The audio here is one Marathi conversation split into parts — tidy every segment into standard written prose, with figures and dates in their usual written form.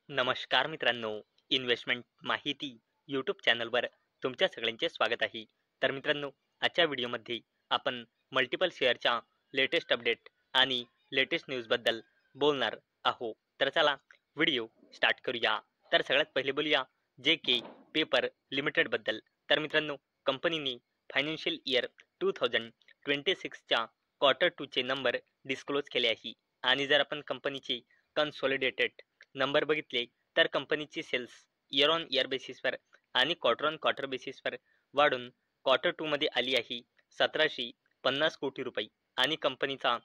नमस्कार मित्रांनो, इन्व्हेस्टमेंट माहिती यूट्यूब चॅनलवर तुमच्या सगळ्यांचे स्वागत आहे. तर मित्रांनो, आजच्या व्हिडिओमध्ये आपण मल्टिपल शेअरच्या लेटेस्ट अपडेट आणि लेटेस्ट न्यूजबद्दल बोलणार आहोत. तर चला व्हिडिओ स्टार्ट करूया. तर सगळ्यात पहिले बोलूया जे के पेपर लिमिटेडबद्दल. तर मित्रांनो, कंपनीने फायनान्शियल इयर 2026च्या क्वार्टर 2चे नंबर डिस्क्लोज केले आहे. आणि जर आपण कंपनीचे कन्सॉलिडेटेड नंबर बघितले तर कंपनीची सेल्स इयर ऑन इयर बेसिसवर आणि क्वार्टर ऑन क्वार्टर बेसिसवर वाढून क्वार्टर 2 मध्ये आली आहे 1750 कोटी रुपये आणि कंपनीचा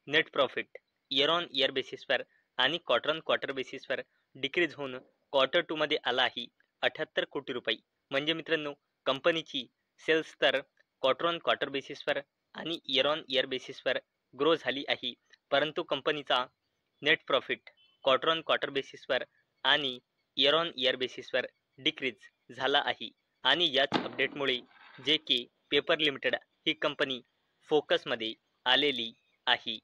net profit year on year बेसिसवर आणि क्वार्टर ऑन क्वार्टर बेसिसवर डिक्रीज होऊन क्वार्टर 2 मध्ये आला आहे 78 कोटी रुपये. म्हणजे मित्रांनो, कंपनीची सेल्स तर क्वार्टर ऑन क्वार्टर बेसिसवर आणि इयर ऑन इयर बेसिसवर ग्रो झाली आहे, परंतु कंपनीचा net profit quarter on quarter बेसिसवर आणि इयर ऑन इयर बेसिसवर डिक्रीज झाला आहे. आणि याच अपडेटमुळे जे के पेपर लिमिटेड ही कंपनी फोकसमध्ये आलेली आहे.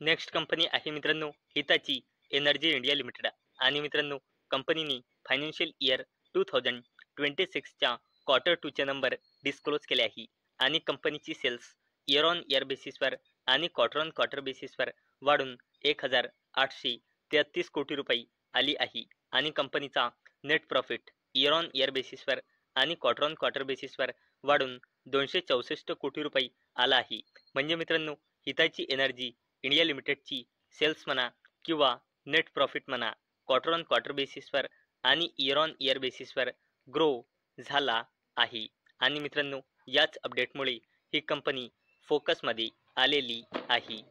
नेक्स्ट कंपनी आहे मित्रांनो हिताची एनर्जी इंडिया लिमिटेड. आणि मित्रांनो, कंपनीने फायनान्शियल इयर 2026च्या क्वार्टर 2चे नंबर डिस्क्लोज केले आहे आणि कंपनीची सेल्स इयर ऑन इयर बेसिसवर आणि क्वार्टर ऑन क्वार्टर बेसिसवर वाढून 1833 कोटी रुपये आली आहे आणि कंपनीचा net profit year on year बेसिसवर आणि क्वार्टर ऑन क्वार्टर बेसिसवर वाढून 264 कोटी रुपये आला आहे. म्हणजे मित्रांनो, हिताची एनर्जी इंडिया लिमिटेडची सेल्स म्हणा किंवा नेट प्रॉफिट म्हणा क्वार्टर ऑन क्वार्टर बेसिसवर आणि इयर ऑन इयर बेसिसवर ग्रो झाला आहे. आणि मित्रांनो, याच अपडेटमुळे ही कंपनी फोकसमध्ये आलेली आहे.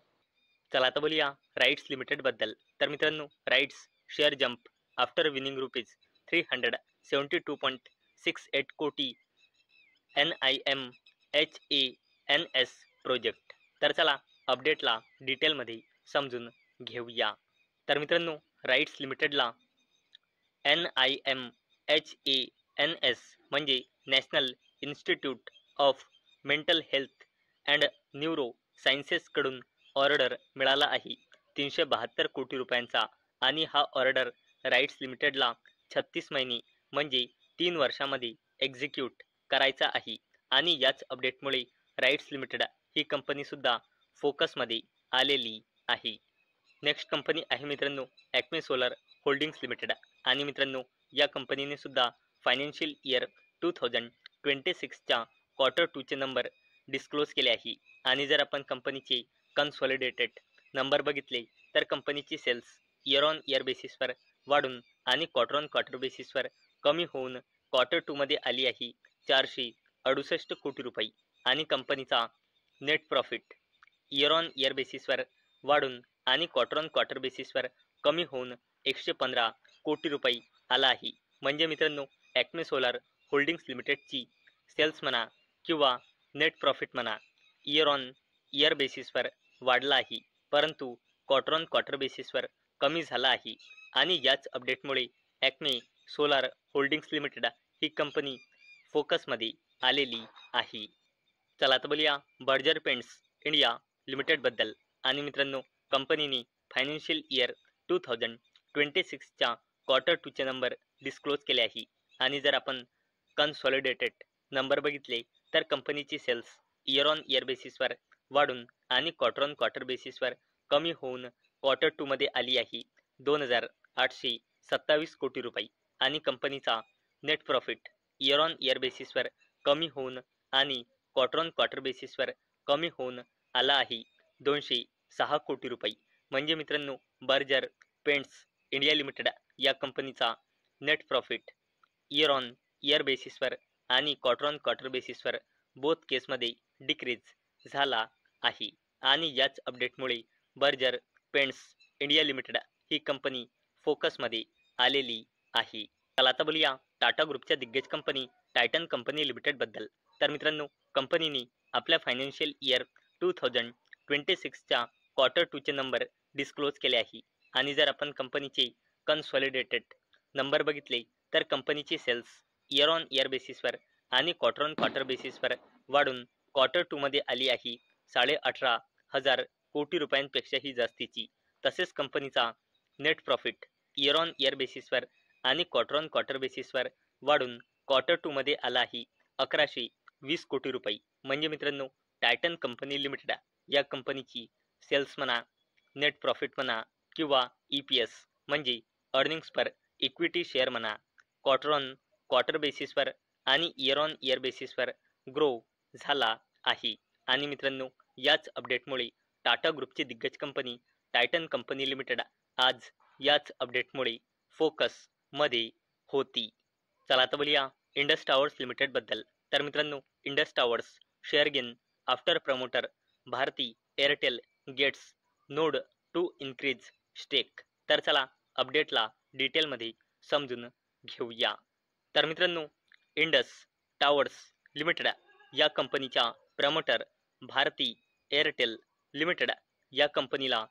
चला आता बोलूया राईट्स लिमिटेडबद्दल. तर मित्रांनो, RITES share jump after winning rupees 372.68 कोटी NIMHANS प्रोजेक्ट. तर चला अपडेटला डिटेलमध्ये समजून घेऊया. तर मित्रांनो, राईट्स लिमिटेडला NIMHANS म्हणजे national institute of mental health and neuro सायन्सेसकडून ऑर्डर मिळाला आहे 372 कोटी रुपयांचा. आणि हा ऑर्डर राईट्स लिमिटेडला 36 महिने म्हणजे 3 वर्षामध्ये एक्झिक्यूट करायचा आहे. आणि याच अपडेटमुळे राईट्स लिमिटेड ही कंपनीसुद्धा फोकसमध्ये आलेली आहे. नेक्स्ट कंपनी आहे मित्रांनो ॲक्मे सोलर होल्डिंग्स लिमिटेड. आणि मित्रांनो, या कंपनीने सुद्धा फायनान्शियल इयर 2026च्या क्वार्टर 2चे नंबर डिस्क्लोज केले आहे. आणि जर आपण कंपनीचे कन्सॉलिडेटेड नंबर बघितले तर कंपनीची सेल्स इयर ऑन इयर बेसिसवर वाढून आणि क्वार्टर ऑन क्वार्टर बेसिसवर कमी होऊन क्वार्टर 2 मध्ये आली आहे 468 कोटी रुपये आणि कंपनीचा net profit year on year बेसिसवर वाढून आणि क्वार्टर ऑन क्वार्टर बेसिसवर कमी होऊन 115 कोटी रुपये आला आहे. म्हणजे मित्रांनो, ॲक्मे सोलार होल्डिंग्स लिमिटेडची सेल्स म्हणा किंवा नेट प्रॉफिट म्हणा इयर ऑन इयर बेसिसवर वाढला आहे, परंतु क्वार्टर ऑन क्वार्टर बेसिसवर कमी झाला आहे. आणि याच अपडेटमुळे ॲक्मे सोलार होल्डिंग्स लिमिटेड ही कंपनी फोकसमध्ये आलेली आहे. चला आता बोलूया बर्जर पेंट्स इंडिया लिमिटेडबद्दल. आणि मित्रांनो, कंपनीने फायनान्शियल इयर 2026च्या क्वार्टर 2चे नंबर डिस्क्लोज केले आहे. आणि जर आपण कन्सॉलिडेटेड नंबर बघितले तर कंपनीची सेल्स इयर ऑन इयर बेसिसवर वाढून आणि क्वार्टर ऑन क्वार्टर बेसिसवर कमी होऊन क्वार्टर 2 मध्ये आली आहे 2827 कोटी रुपये आणि कंपनीचा net profit year on year बेसिसवर कमी होऊन आणि क्वार्टर ऑन क्वार्टर बेसिसवर कमी होऊन आला आहे 206 कोटी रुपये. म्हणजे मित्रांनो, बर्जर पेंट्स इंडिया लिमिटेड या कंपनीचा net profit year on year बेसिसवर आणि क्वार्टर ऑन क्वार्टर बेसिसवर बोथ केसमध्ये डिक्रीज झाला आहे. आणि याच अपडेटमुळे बर्जर पेंट्स इंडिया लिमिटेड ही कंपनी फोकसमध्ये आलेली आहे. चला आता बोलूया टाटा ग्रुपच्या दिग्गज कंपनी टायटन कंपनी लिमिटेडबद्दल. तर मित्रांनो, कंपनीने आपल्या फायनान्शियल इयर 2026च्या क्वार्टर 2चे नंबर डिस्क्लोज केले आहे. आणि जर आपण कंपनीचे कन्सॉलिडेटेड नंबर बघितले तर कंपनीची सेल्स इयर ऑन इयर बेसिसवर आणि क्वार्टर ऑन क्वार्टर बेसिसवर वाढून क्वार्टर 2 मध्ये आली आहे 18,500 कोटी रुपयांपेक्षाही जास्तीची. तसेच कंपनीचा net profit year on year बेसिसवर आणि क्वार्टर ऑन क्वार्टर बेसिसवर वाढून क्वार्टर 2 मध्ये आला आहे 1120 कोटी रुपये. म्हणजे मित्रांनो टायटन कंपनी लिमिटेड या कंपनीची सेल्स म्हणा, नेट प्रॉफिट म्हणा किंवा EPS म्हणजे अर्निंग्स पर इक्विटी शेअर म्हणा, क्वार्टर ऑन क्वार्टर बेसिसवर आणि इयर ऑन इयर बेसिसवर ग्रो झाला आहे. आणि मित्रांनो याच अपडेटमुळे टाटा ग्रुपची दिग्गज कंपनी टायटन कंपनी लिमिटेड आज याच अपडेटमुळे फोकसमध्ये होती. चला आता बोलूया इंडस टावर्स लिमिटेड बद्दल. तर मित्रांनो Indus Towers share gain after promoter Bharti Airtel gets nod to increase stake. तर चला अपडेटला डिटेलमध्ये समजून घेऊया. तर मित्रांनो इंडस टावर्स लिमिटेड या कंपनीच्या प्रमोटर भारती एअरटेल लिमिटेड या कंपनीला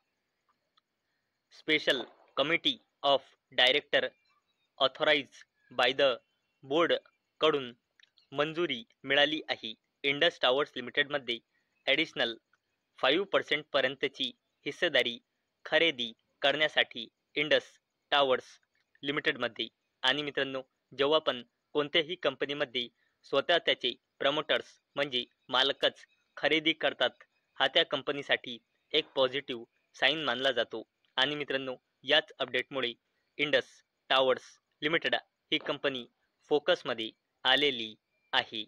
special committee of director authorise by the board कडून मंजुरी मिळाली आहे. इंडस टावर्स लिमिटेडमध्ये ॲडिशनल 5% पर्यंतची हिस्सेदारी खरेदी करण्यासाठी इंडस टावर्स लिमिटेडमध्ये. आणि मित्रांनो जेव्हा पण कोणत्याही कंपनीमध्ये स्वतः त्याचे प्रमोटर्स म्हणजे मालकच खरेदी करतात हा त्या कंपनीसाठी एक पॉझिटिव्ह साईन मानला जातो. आणि मित्रांनो याच अपडेटमुळे इंडस टावर्स लिमिटेड ही कंपनी फोकसमध्ये आलेली आहे.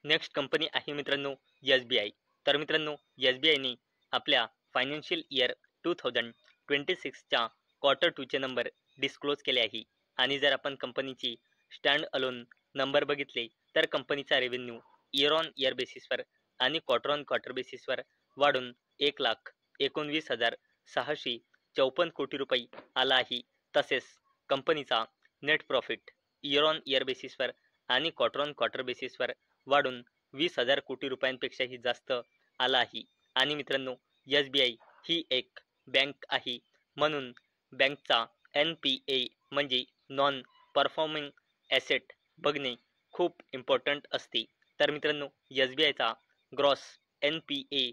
नेक्स्ट कंपनी आहे मित्रांनो SBI. तर मित्रांनो SBIने आपल्या फायनान्शियल इयर 2026च्या क्वार्टर 2चे नंबर डिस्क्लोज केले आहे. आणि जर आपण कंपनीची स्टँड अलोन नंबर बघितले तर कंपनीचा रेव्हेन्यू इयर ऑन इयर बेसिसवर आणि क्वार्टर ऑन क्वार्टर बेसिसवर वाढून 1,19,654 कोटी रुपये आला आहे. तसेच कंपनीचा net profit year on year बेसिसवर आणि क्वार्टर ऑन क्वार्टर बेसिसवर वाढून 20,000 कोटी रुपयांपेक्षाही जास्त आला आहे. आणि मित्रांनो SBI ही एक बँक आहे म्हणून बँकचा NPA म्हणजे नॉन परफॉर्मिंग ॲसेट बघणे खूप इम्पॉर्टंट असते. तर मित्रांनो SBIचा gross NPA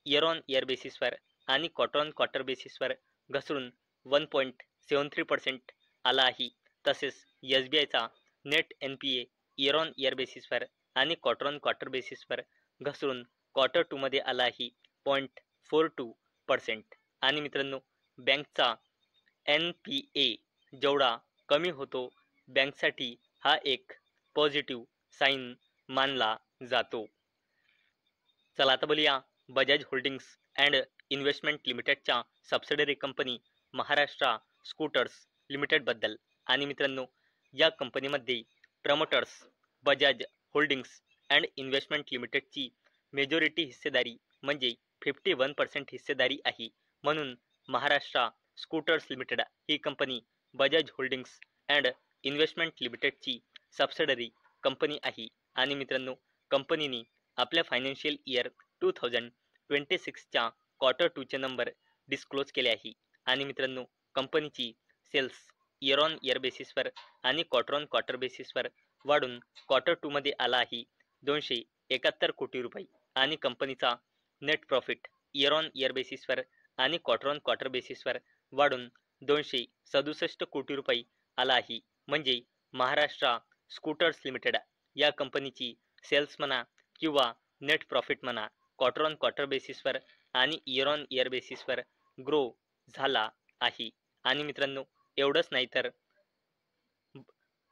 year on year बेसिसवर आणि क्वार्टर ऑन क्वार्टर बेसिसवर घसरून 1.73% आला आहे. तसेच SBIचा net NPA year on year बेसिसवर आणि क्वार्टर ऑन क्वार्टर बेसिसवर घसरून क्वार्टर 2 मध्ये आला आहे 0.42%. आणि मित्रांनो बँकचा NPA जेवढा कमी होतो बँकसाठी हा एक पॉझिटिव्ह साईन मानला जातो. चला आता बोलूया बजाज होल्डिंग्स अँड इन्व्हेस्टमेंट लिमिटेडच्या subsidiary company Maharashtra scooters limited बद्दल. आणि मित्रांनो या कंपनीमध्ये promoters Bajaj holdings and investment लिमिटेडची मेजॉरिटी हिस्सेदारी म्हणजे 51% हिस्सेदारी आहे. म्हणून महाराष्ट्र स्कूटर्स लिमिटेड ही company Bajaj holdings and investment लिमिटेडची सबसिडरी कंपनी आहे. आणि मित्रांनो कंपनीने आपल्या फायनान्शियल इयर 2026च्या क्वार्टर 2चे नंबर डिस्क्लोज केले आहे. आणि मित्रांनो कंपनीची सेल्स इयर ऑन इयर बेसिसवर आणि क्वार्टर ऑन क्वार्टर बेसिसवर वाढून क्वार्टर 2 मध्ये आला आहे 271 कोटी रुपये. आणि कंपनीचा net profit year on year बेसिसवर आणि क्वार्टर ऑन क्वार्टर बेसिसवर वाढून 267 कोटी रुपये आला आहे. म्हणजे महाराष्ट्र स्कूटर्स लिमिटेड या कंपनीची सेल्स म्हणा किंवा नेट प्रॉफिट म्हणा क्वार्टर ऑन क्वार्टर बेसिसवर आणि इयर ऑन इयर बेसिसवर ग्रो झाला आहे. आणि मित्रांनो एवढंच नाही तर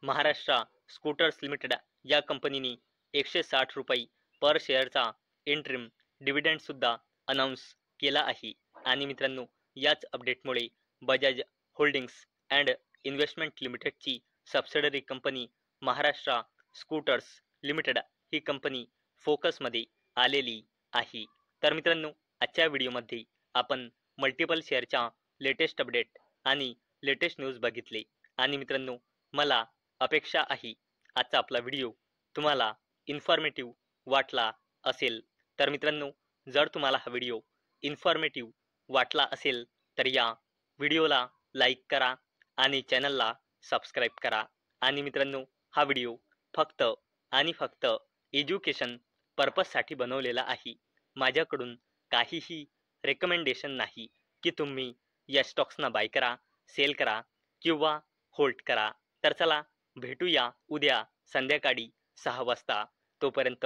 महाराष्ट्र स्कूटर्स लिमिटेड या कंपनीने 160 रुपये पर शेअरचा इंटरिम डिव्हिडंड सुद्धा अनाऊन्स केला आहे. आणि मित्रांनो याच अपडेटमुळे बजाज होल्डिंग्स अँड इन्व्हेस्टमेंट लिमिटेडची subsidiary company Maharashtra scooters limited ही कंपनी फोकसमध्ये आलेली आहे. तर मित्रांनो आजच्या व्हिडिओमध्ये आपण मल्टिपल शेअरच्या लेटेस्ट अपडेट आणि लेटेस्ट न्यूज बघितले. आणि मित्रांनो मला अपेक्षा आहे आजचा आपला व्हिडिओ तुम्हाला इन्फॉर्मेटिव्ह वाटला असेल. तर मित्रांनो जर तुम्हाला हा व्हिडिओ इन्फॉर्मेटिव्ह वाटला असेल तर या व्हिडिओला लाईक करा आणि चॅनलला सबस्क्राईब करा. आणि मित्रांनो हा व्हिडिओ फक्त आणि फक्त एज्युकेशन पर्पजसाठी बनवलेला आहे. माझ्याकडून काहीही रेकमेंडेशन नाही की तुम्ही या स्टॉक्सना बाय करा, सेल करा किंवा होल्ड करा. तर चला भेटूया उद्या संध्याकाळी 6 वाजता. तोपर्यंत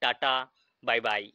टाटा, बाय बाय.